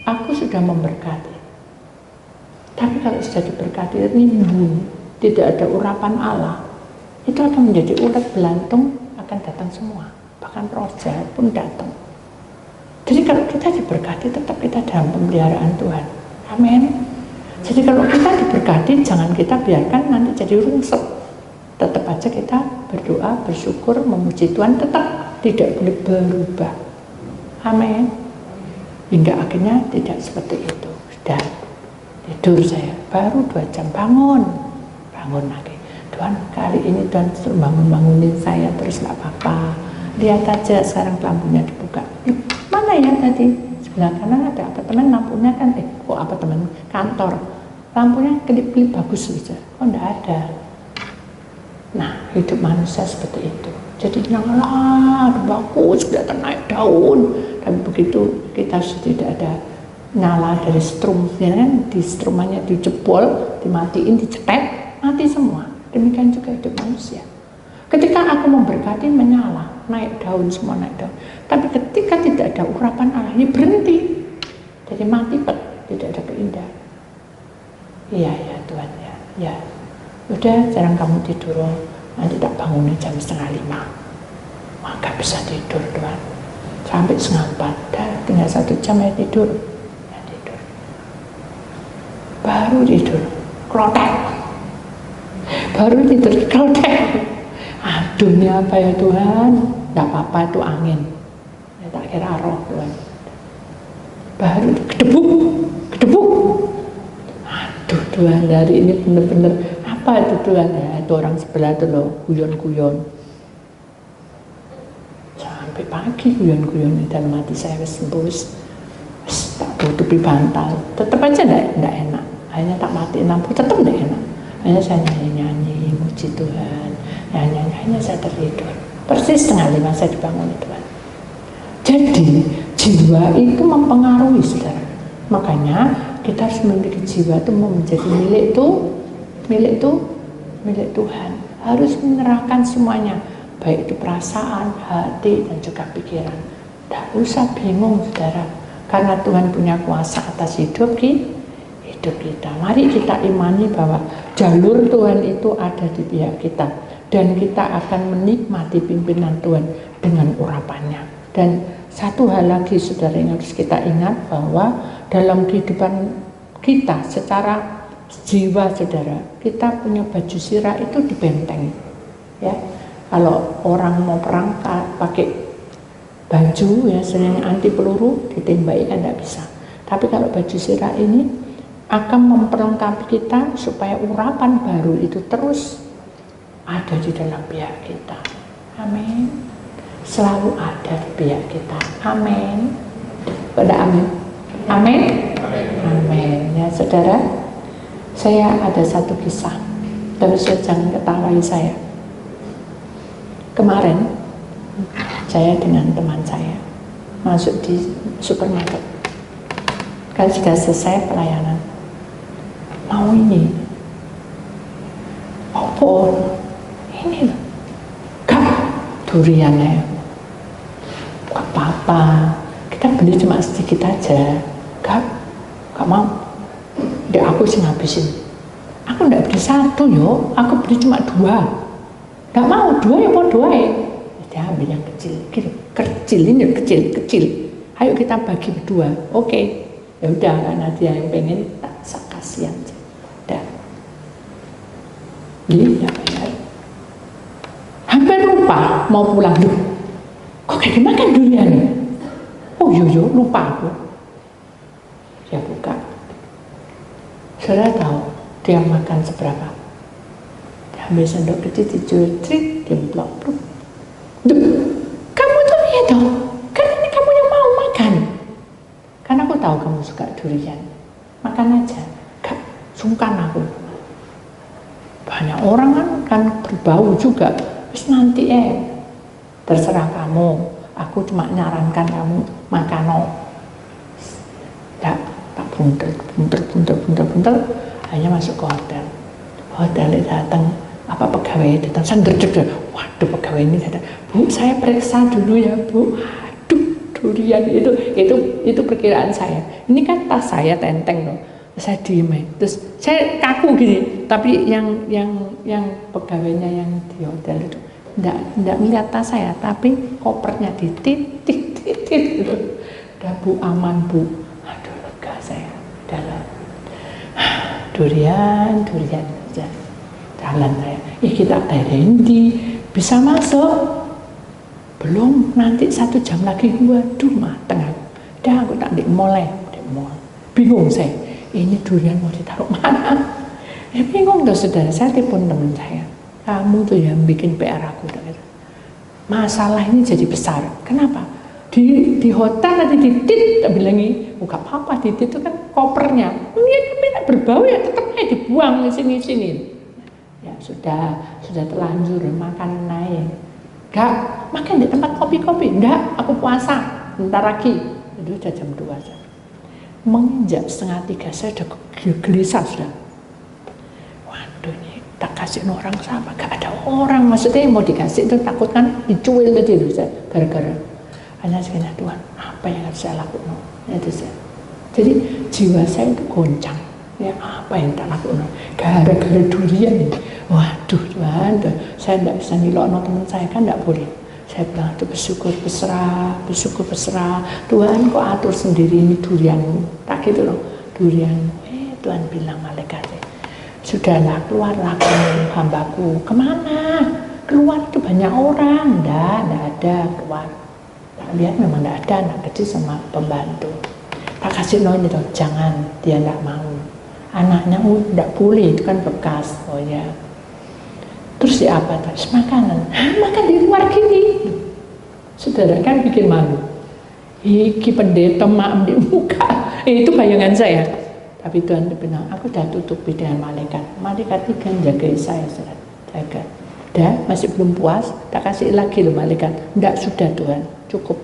Aku sudah memberkati. Tapi kalau sudah diberkati rimbun, tidak ada urapan Allah, itu akan menjadi ulat belantung, akan datang semua. Bahkan roh jahat pun datang. Jadi kalau kita diberkati, tetap kita dalam pemeliharaan Tuhan. Amin. Jadi kalau kita diberkati, jangan kita biarkan nanti jadi rungsek. Tetap aja kita berdoa, bersyukur, memuji Tuhan, tetap tidak boleh berubah. Amin. Hingga akhirnya tidak seperti itu. Sudah tidur saya, baru 2 jam bangun lagi. Tuhan kali ini Tuhan bangunin saya terus nggak apa-apa. Lihat aja sekarang lampunya dibuka. Mana ya tadi? Sebelah kanan ada apartemen, lampunya kan kok apartemen kantor. Lampunya kelip-kelip bagus saja. Oh enggak ada. Nah, hidup manusia seperti itu. Jadi nyala, bagus, kelihatan naik daun. Tapi begitu kita sudah tidak ada nyala dari strum, ya kan? Di strumannya dijebol, dimatiin, dicetek, mati semua. Demikian juga hidup manusia. Ketika aku memberkati menyala, naik daun, semua naik daun. Tapi ketika tidak ada urapan Allah, ya berhenti. Jadi mati, tidak ada keindahan. Iya ya Tuhan ya. Ya. Udah jarang kamu tidur, nanti tak bangunin jam 4:30. Maka bisa tidur Tuhan. Sampai 3:30, dah tinggal 1 jam ya tidur. Ya tidur. Baru tidur, klotek. Baru tidur, klotek. Aduh ini apa ya Tuhan? Tidak apa-apa itu angin. Ya, tak kira roh Tuhan. Baru kedebuk. Aduh Tuhan, dari ini benar-benar apa itu Tuhan ya? Itu orang sebelah itu loh, guyon-guyon. Sampai pagi guyon-guyon dan mati saya sembus. Tak tutupi bantal. Tetap aja enggak enak. Akhirnya tak matiin lampu, tetap enggak enak. Akhirnya saya nyanyi-nyanyi, muji Tuhan. Nyanyi-nyanyi saya tertidur. Persis 4:30 saya dibangun Tuhan. Jadi jiwa itu mempengaruhi saudara. Makanya kita harus memiliki jiwa itu mau menjadi milik Tuhan. Harus menyerahkan semuanya, baik itu perasaan, hati, dan juga pikiran. Tidak usah bingung saudara, karena Tuhan punya kuasa atas hidup kita. Mari kita imani bahwa jalur Tuhan itu ada di pihak kita, dan kita akan menikmati pimpinan Tuhan dengan urapannya. Dan satu hal lagi saudara yang harus kita ingat, bahwa dalam kehidupan kita secara jiwa saudara, kita punya baju sirah itu di benteng ya. Kalau orang mau perang pakai baju ya sering anti peluru, ditembaki kan tidak bisa. Tapi kalau baju sirah ini akan memperlengkapi kita supaya urapan baru itu terus ada di dalam pihak kita. Amin. Selalu ada di pihak kita. Amin. Pada amin. Amin. Amin. Ya saudara, saya ada satu kisah. Terus jangan ketawain saya. Kemarin saya dengan teman saya masuk di supermarket. Kan sudah selesai pelayanan. Mau ini. Apa? Ini loh. Gak duriannya. Gak apa-apa. Kita beli cuma sedikit aja. Gak mau. Ya aku sih ngabisin. Aku nggak beli 1 yo. Aku beli cuma 2. Gak mau 2 ya mau 2 ya. Dia ambil yang kecil. Kecil ini kecil. Ayo kita bagi berdua. Oke. Ya udah karena dia yang pengen tak saya kasih. kasihan. Dah. Iya benar. Hampir lupa mau pulang dulu. Kok kayak dimakan durian ya? Oh yo lupa aku. Saya buka. Saudara tahu dia makan seberapa? Dia ambil sendok kecil, dicuci, dimplok. Duh, kamu tuh ya toh, kan ini kamu yang mau makan. Karena aku tahu kamu suka durian. Makan aja, gak sungkan aku. Banyak orang kan berbau juga. Terus nanti terserah kamu. Aku cuma nyarankan kamu makan. Ya, tak buntel, hanya masuk ke hotel. Hotel datang, apa pegawai datang, sender. Waduh, pegawai ini datang. Bu, saya periksa dulu ya Bu. Aduh, durian itu perkiraan saya. Ini kan tas saya tenteng loh. Saya diem, terus saya kaku gini. Tapi yang pegawainya yang di hotel itu enggak melihat tas saya, tapi kopernya titik gitu. Udah Bu, aman Bu. Aduh, lega saya. Dalam durian jalan saya. Kita Terendi bisa masuk? Belum, nanti 1 jam lagi. Waduh, mateng aku. Dah aku tak mulai. Bingung saya. Ini durian mau ditaruh mana? Bingung tuh saudara. Saya telepon teman saya. Kamu tuh yang bikin PR aku. Masalah ini jadi besar. Kenapa? Di hotel tadi titit, tak bilangi, gak apa-apa, titit itu kan kopernya. Ya tapi tak berbau ya tetap aja dibuang di sini. Ya sudah terlanjur makan naik. Gak makan di tempat kopi-kopi. Enggak, aku puasa. Bentar lagi. Itu udah jam 2 saja. Menginjak 2:30 saya udah gelisah sudah. Waduh, ini tak kasih orang sama, gak ada orang. Maksudnya mau dikasih itu takut kan dicuil tadi loh saya, gara-gara. Hanya segini, Tuhan, apa yang harus saya lakukan? Itu saya. Jadi jiwa saya itu goncang. Ya apa yang tak lakukan? Gara-gara durian ini. Waduh Tuhan, saya tidak bisa nilokno teman saya kan tidak boleh. Saya bilang itu bersyukur berserah. Tuhan kok atur sendiri ini durian, tak gitu loh durian. Tuhan bilang malaikatnya, sudahlah keluarlah kamu hambaku. Kemana? Keluar itu banyak orang. Enggak ada keluar. Tak lihat memang tidak ada anak kecil sama pembantu. Tak kasih ini loh, jangan, dia tidak mau. Anaknya tidak boleh, itu kan bekas. Oh ya. Terus di apa terus makanan? Makan di luar gini. Saudara kan bikin malu. Iki pendeta maem di muka. Itu bayangan saya. Tapi Tuhan bilang, aku dah tutupi dengan malaikat. Malaikat itu kan jaga saya, saudara. Jaga. Dah masih belum puas, tak kasih lagi loh malaikat. Enggak, sudah Tuhan, cukup.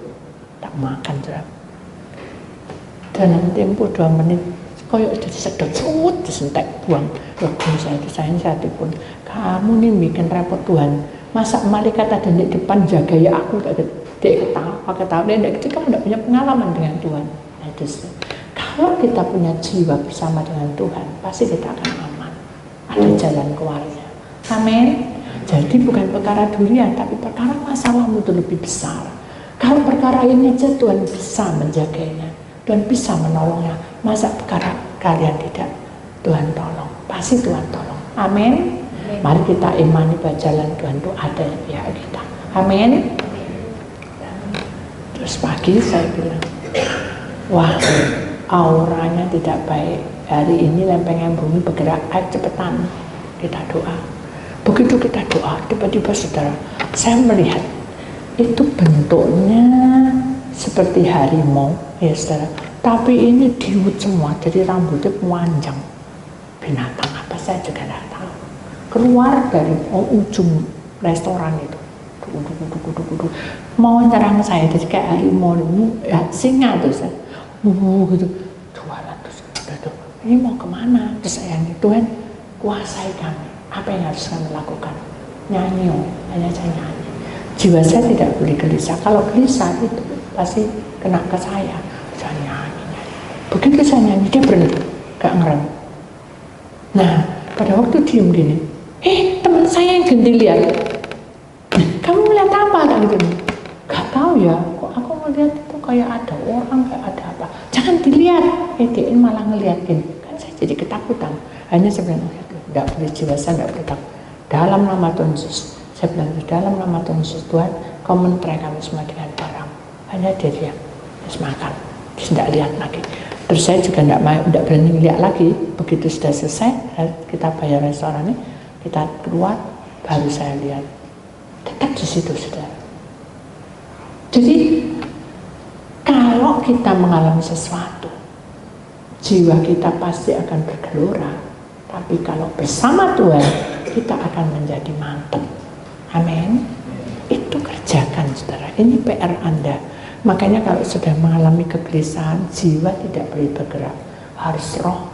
Tak makan, saudara. Dalam tempo 2 menit, koyok udah disedot, disentek, buang. Loh, saya pun. Kamu nih bikin repot Tuhan. Masa malaikat ada di depan jaga ya aku tak dia ketawa dia tidak kamu tidak punya pengalaman dengan Tuhan. Nah, itu kalau kita punya jiwa bersama dengan Tuhan, pasti kita akan aman. Ada jalan keluarnya. Amin. Jadi bukan perkara durian, tapi perkara masalahmu itu lebih besar. Kalau perkara ini aja Tuhan bisa menjaganya, Tuhan bisa menolongnya. Masa perkara kalian tidak? Tuhan tolong, pasti Tuhan tolong. Amin. Mari kita imani bahwa jalan Tuhan itu ada di pihak kita. Amin. Terus pagi saya bilang, wah auranya tidak baik. Hari ini lempengan bumi bergerak, ayo cepetan kita doa. Begitu kita doa, tiba-tiba saudara, saya melihat itu bentuknya seperti harimau, ya saudara. Tapi ini diwut semua, jadi rambutnya panjang. Binatang apa saya juga tidak tahu. Keluar dari ujung restoran itu, mau nyerang saya, jadi kayak harimau, ya, singa tuh saya, gitu, jualan terus, ini mau kemana? Terus saya Tuhan kuasai kami, apa yang harus kami lakukan? Nyanyi, hanya saya nyanyi. Jiwa saya tidak boleh gelisah. Kalau gelisah itu pasti kena ke saya. Saya nyanyi. Begitu saya nyanyi dia berhenti, gak ngerem. Nah pada waktu diem gini. Teman saya yang ganti lihat, kamu melihat apa kan gitu? Gak tahu ya, kok aku melihat itu kayak ada orang, kayak ada apa. Jangan dilihat, dia malah ngeliatin. Kan saya jadi ketakutan. Hanya saya bilang, tidak boleh jiwa saya tidak boleh takut. Dalam nama Tuhan Yesus, saya bilang dalam nama Tuhan Yesus, Tuhan, kau menerai kami semua dengan darah. Hanya dia diam, terus makan, terus tidak lihat lagi. Terus saya juga tidak berani lihat lagi. Begitu sudah selesai, kita bayar restoran ini, kita keluar, baru saya lihat. Tetap di situ, saudara. Jadi kalau kita mengalami sesuatu, jiwa kita pasti akan bergelora. Tapi kalau bersama Tuhan, kita akan menjadi mantap. Amin. Itu kerjakan, saudara. Ini PR Anda. Makanya kalau sudah mengalami kegelisahan, jiwa tidak boleh bergerak. Harus roh,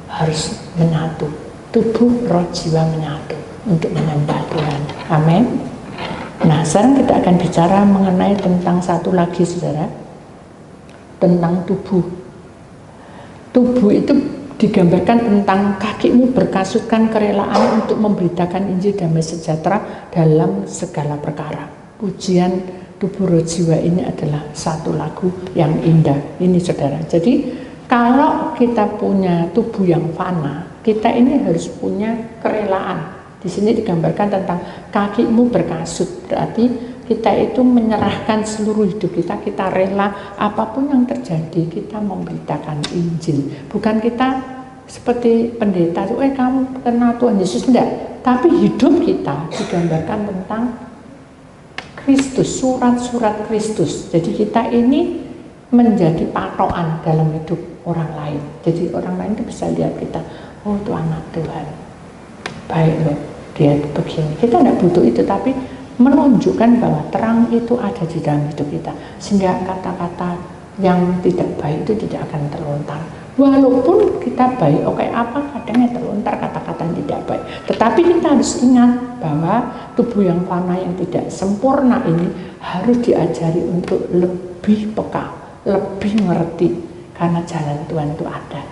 harus menyatu. Tubuh, roh, jiwa menyatu untuk menyembah Tuhan. Amin. Nah, sekarang kita akan bicara mengenai tentang satu lagi, saudara. Tentang tubuh. Tubuh itu digambarkan tentang kakimu berkasutkan kerelaan untuk memberitakan Injil damai sejahtera dalam segala perkara. Pujian tubuh roh jiwa ini adalah satu lagu yang indah. Ini, saudara. Jadi kalau kita punya tubuh yang fana, kita ini harus punya kerelaan. Di sini digambarkan tentang kakimu berkasut, berarti kita itu menyerahkan seluruh hidup kita, kita rela apapun yang terjadi, kita memberitakan Injil. Bukan kita seperti pendeta, kamu kenal Tuhan Yesus, enggak. Tapi hidup kita digambarkan tentang Kristus, surat-surat Kristus. Jadi kita ini menjadi patokan dalam hidup orang lain. Jadi orang lain itu bisa lihat kita, oh itu anak Tuhan, baik loh, dia begini. Kita tidak butuh itu, tapi menunjukkan bahwa terang itu ada di dalam hidup kita, sehingga kata-kata yang tidak baik itu tidak akan terlontar. Walaupun kita baik, oke, apa kadangnya terlontar kata-kata yang tidak baik, tetapi kita harus ingat bahwa tubuh yang fana yang tidak sempurna ini harus diajari untuk lebih peka, lebih mengerti, karena jalan Tuhan itu ada.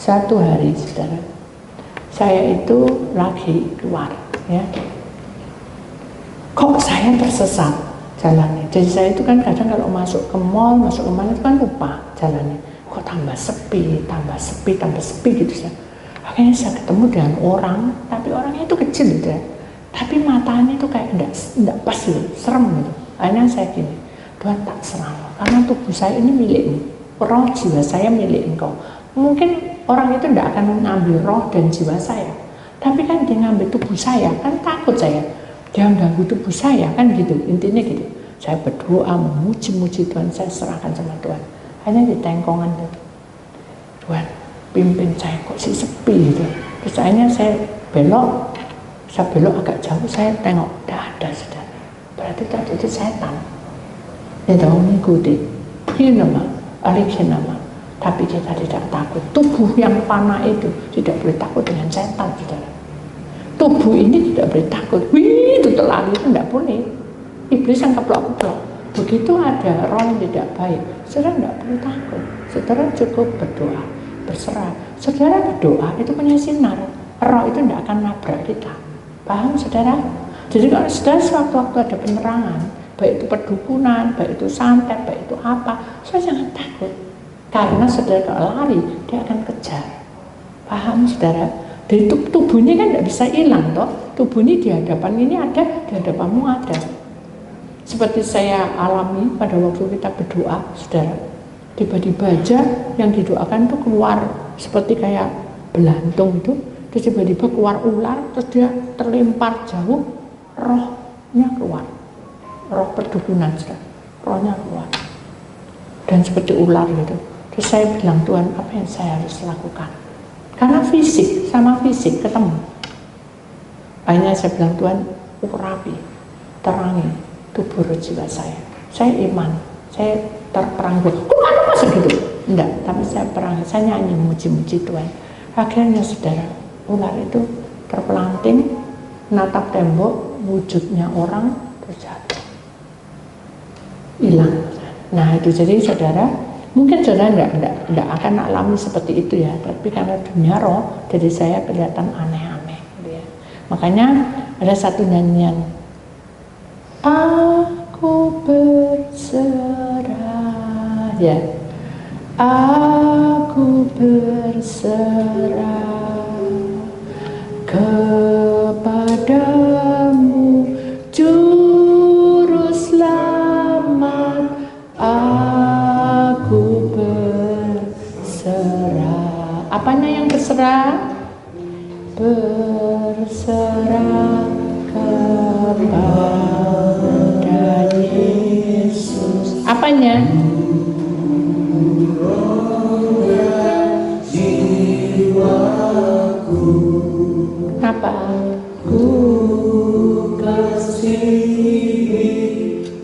Suatu hari, saudara, saya itu lagi keluar, ya. Kok saya tersesat jalannya? Jadi saya itu kan kadang kalau masuk ke mall, masuk ke mana itu kan lupa jalannya. Kok tambah sepi gitu ya. Akhirnya saya ketemu dengan orang, tapi orangnya itu kecil gitu ya. Tapi matanya itu kayak enggak pas gitu, serem gitu. Akhirnya saya gini, Tuhan tak serang, karena tubuh saya ini milikmu, roh jiwa saya milik Engkau. Mungkin orang itu enggak akan mengambil roh dan jiwa saya, tapi kan dia ngambil tubuh saya, kan takut saya. Dia mengganggu tubuh saya, kan gitu, intinya gitu. Saya berdoa, memuji-muji Tuhan, saya serahkan sama Tuhan. Hanya di tengkongan itu, Tuhan pimpin saya, kok sih sepi gitu. Terus akhirnya saya belok agak jauh, saya tengok, tidak ada, saudara. Berarti tadi itu setan. Dia tahu mengikuti, nama, tapi kita tidak takut. Tubuh yang fana itu tidak boleh takut dengan setan, saudara. Tubuh ini tidak boleh takut. Wih, itu terlalu, itu tidak boleh. Iblis yang keplok-keplok. Begitu ada roh yang tidak baik, saudara tidak perlu takut. Saudara cukup berdoa, berserah. Saudara berdoa itu punya sinar. Roh itu tidak akan nabrak kita. Paham, saudara? Jadi kalau saudara sewaktu-waktu ada penerangan, baik itu perdukunan, baik itu santet, baik itu apa, saudara jangan takut. Karena saudara kalau lari, dia akan kejar. Paham, saudara? Dari tubuh ini kan tidak bisa hilang toh. Tubuh ini di hadapan ini ada, di hadapanmu ada. Seperti saya alami pada waktu kita berdoa, saudara. Tiba-tiba aja yang didoakan itu keluar seperti kayak belantung itu. Terus tiba-tiba keluar ular, terus dia terlempar jauh, rohnya keluar. Roh perdukunan, saudara. Rohnya keluar. Dan seperti ular gitu. Terus saya bilang, Tuhan, apa yang saya harus lakukan? Karena fisik sama fisik ketemu. Akhirnya saya bilang, Tuhan, urapi, terangi tubuh roh jiwa saya. Saya iman, saya terperanggu. Kok ada masa gitu? Enggak, tapi saya perangi, saya nyanyi muji-muji Tuhan. Akhirnya saudara, ular itu terpelanting, natap tembok, wujudnya orang terjatuh, hilang. Nah itu, jadi saudara, mungkin saudara enggak akan alami seperti itu ya, tapi karena dunia roh, jadi saya kelihatan aneh-aneh gitu ya. Makanya ada satu nyanyian, aku berserah, ya, aku berserah kepadamu, Juru Selamat, aku berserah. Apanya yang berserah? Berserah kepada Yesus. Apanya? Apa? Ku kasih,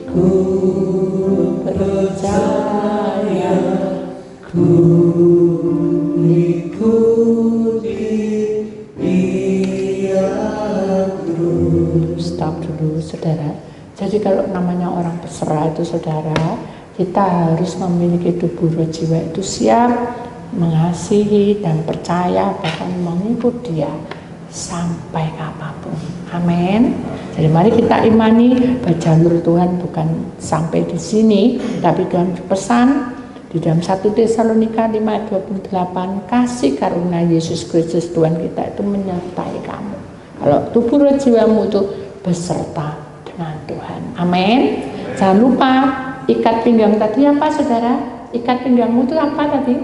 ku percaya, ku ikuti dia terus. Stop dulu saudara. Jadi kalau namanya orang berserah itu saudara, kita harus memiliki tubuh roh jiwa itu siap mengasihi dan percaya bahkan mengikut dia sampai apapun. Amin. Jadi mari kita imani bahwa jalur Tuhan bukan sampai di sini, tapi Tuhan berpesan di dalam 1 Tesalonika 5:28, kasih karunia Yesus Kristus Tuhan kita itu menyertai kamu. Kalau tubuh roh jiwamu itu beserta dengan Tuhan. Amin. Jangan lupa ikat pinggang tadi apa saudara? Ikat pinggangmu itu apa tadi?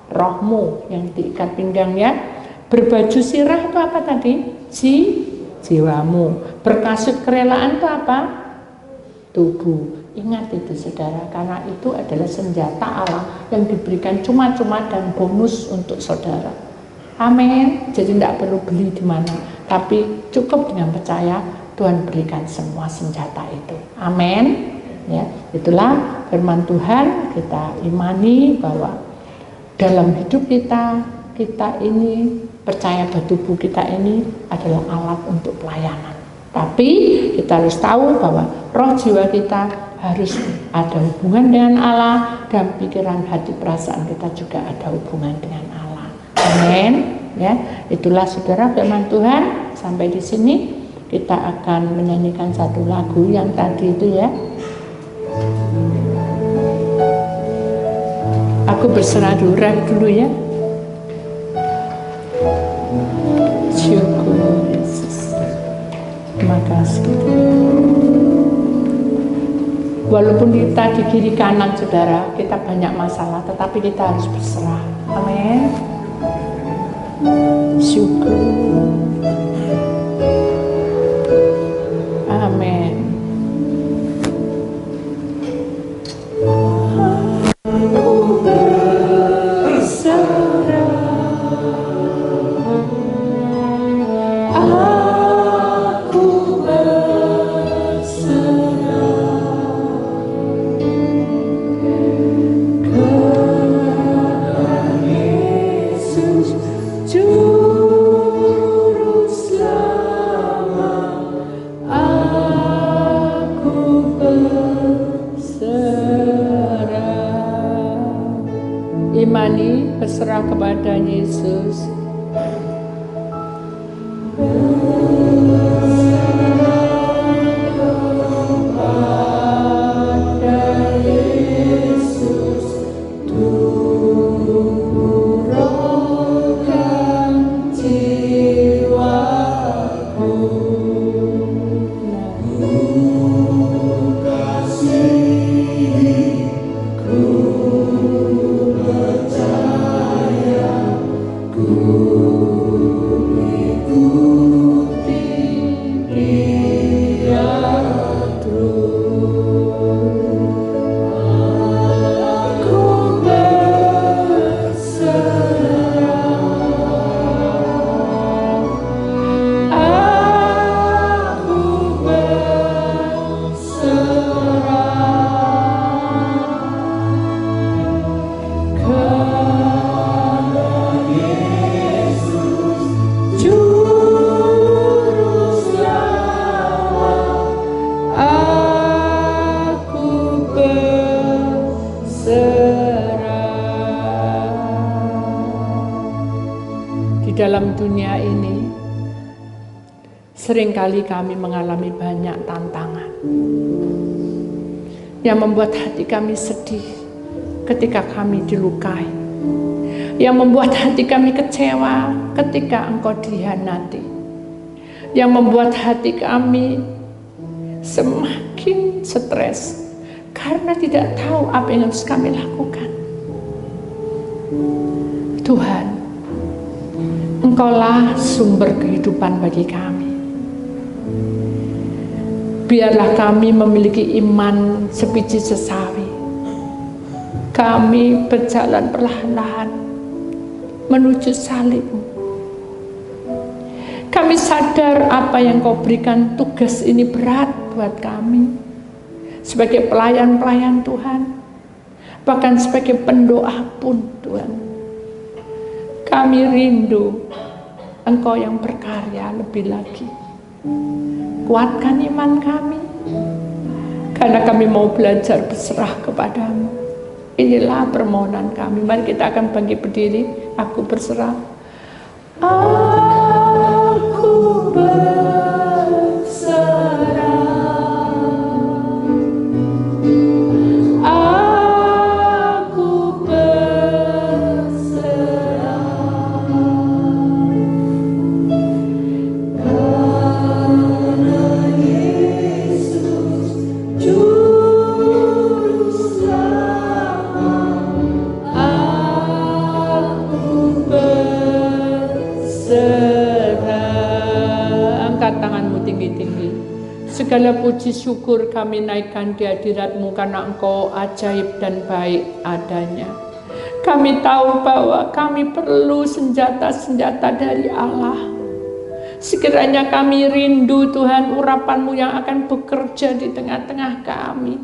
Rohmu yang diikat pinggangnya. Berbaju sirah itu apa tadi? Jiwamu. Berkasut kerelaan itu apa? Tubuh. Ingat itu saudara, karena itu adalah senjata Allah yang diberikan cuma-cuma dan bonus untuk saudara. Amin. Jadi tidak perlu beli di mana, tapi cukup dengan percaya Tuhan berikan semua senjata itu. Amin. Ya, itulah firman Tuhan. Kita imani bahwa dalam hidup kita ini percaya bahwa tubuh kita ini adalah alat untuk pelayanan. Tapi kita harus tahu bahwa roh jiwa kita harus ada hubungan dengan Allah, dan pikiran, hati, perasaan kita juga ada hubungan dengan Allah. Amin. Ya, itulah saudara firman Tuhan. Sampai di sini kita akan menyanyikan satu lagu yang tadi itu ya. Aku berserah dulu, rap dulu ya. Syukur Yesus. Terima kasih. Walaupun kita di kiri kanan saudara, kita banyak masalah, tetapi kita harus berserah. Amin. Syukur. Amin. Imani berserah kepada Yesus. Dalam dunia ini seringkali kami mengalami banyak tantangan yang membuat hati kami sedih ketika kami dilukai. yang membuat hati kami kecewa ketika Engkau dihianati, yang membuat hati kami semakin stres karena tidak tahu apa yang harus kami lakukan. Tuhan, Engkaulah sumber kehidupan bagi kami. Biarlah kami memiliki iman sebiji sesawi. Kami berjalan perlahan-lahan menuju salib-Mu. Kami sadar apa yang Kau berikan, tugas ini berat buat kami sebagai pelayan-pelayan Tuhan, bahkan sebagai pendoa pun Tuhan. Kami rindu Engkau yang berkarya lebih lagi. Kuatkan iman kami, karena kami mau belajar berserah kepadamu. Inilah permohonan kami. Mari kita akan bangkit berdiri. Aku berserah. Aku berserah. Aku berserah. Karena Yesus Juru Selamat, aku berserah. Angkat tanganmu tinggi-tinggi. Segala puji syukur kami naikkan di hadirat-Mu karena Engkau ajaib dan baik adanya. Kami tahu bahwa kami perlu senjata-senjata dari Allah. Sekiranya kami rindu Tuhan, urapan-Mu yang akan bekerja di tengah-tengah kami.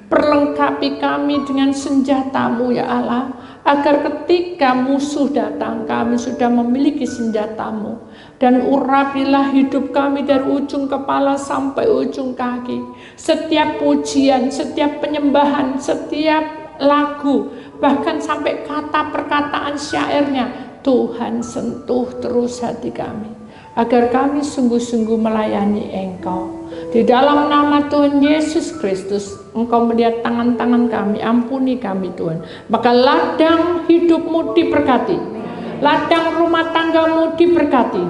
Perlengkapi kami dengan senjata-Mu ya Allah, agar ketika musuh datang kami sudah memiliki senjata-Mu. Dan urapilah hidup kami dari ujung kepala sampai ujung kaki. Setiap pujian, setiap penyembahan, setiap lagu, bahkan sampai kata perkataan syairnya, Tuhan sentuh terus hati kami, agar kami sungguh-sungguh melayani Engkau. Di dalam nama Tuhan Yesus Kristus, Engkau melihat tangan-tangan kami, ampuni kami Tuhan. Maka ladang hidupmu diberkati, ladang rumah tanggamu diberkati,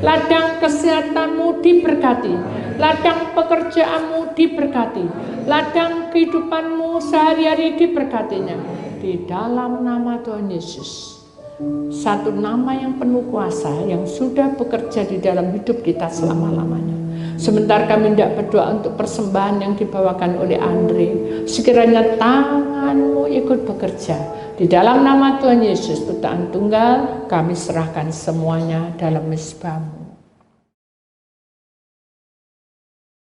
ladang kesehatanmu diberkati, ladang pekerjaanmu diberkati, ladang kehidupanmu sehari-hari diberkatinya. Di dalam nama Tuhan Yesus, satu nama yang penuh kuasa yang sudah bekerja di dalam hidup kita selama-lamanya. Sebentar kami tidak berdoa untuk persembahan yang dibawakan oleh Andre. Sekiranya tangan-Mu ikut bekerja. Di dalam nama Tuhan Yesus, Putra Tunggal, kami serahkan semuanya dalam mezbah-Mu.